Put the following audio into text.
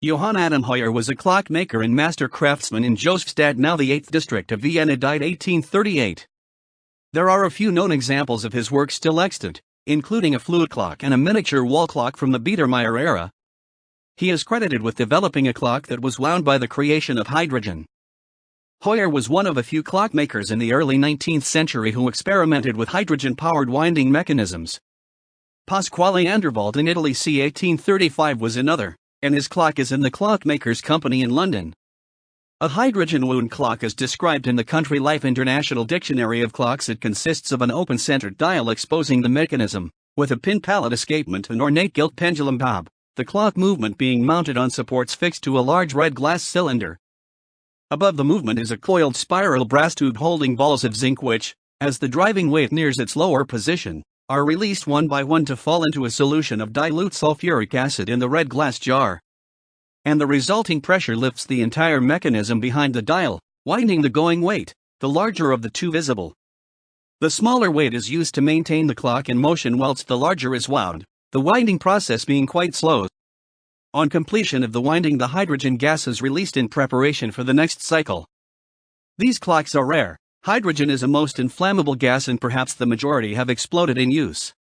Johann Heuer was a clockmaker and master craftsman in Josefstadt, now the 8th district of Vienna, died 1838. There are a few known examples of his work still extant, including a fluid clock and a miniature wall clock from the Biedermeier era. He is credited with developing a clock that was wound by the creation of hydrogen. Heuer was one of a few clockmakers in the early 19th century who experimented with hydrogen-powered winding mechanisms. Pasquale Anderwald in Italy c. 1835 was another, and his clock is in the Clockmakers' Company in London. A hydrogen wound clock is described in the Country Life International Dictionary of Clocks. It consists of an open-centered dial exposing the mechanism, with a pin pallet escapement and ornate gilt pendulum bob, the clock movement being mounted on supports fixed to a large red glass cylinder. Above the movement is a coiled spiral brass tube holding balls of zinc which, as the driving weight nears its lower position, are released one by one to fall into a solution of dilute sulfuric acid in the red glass jar. And the resulting pressure lifts the entire mechanism behind the dial, winding the going weight, the larger of the two visible. The smaller weight is used to maintain the clock in motion whilst the larger is wound, the winding process being quite slow. On completion of the winding, the hydrogen gas is released in preparation for the next cycle. These clocks are rare. Hydrogen is a most inflammable gas and perhaps the majority have exploded in use.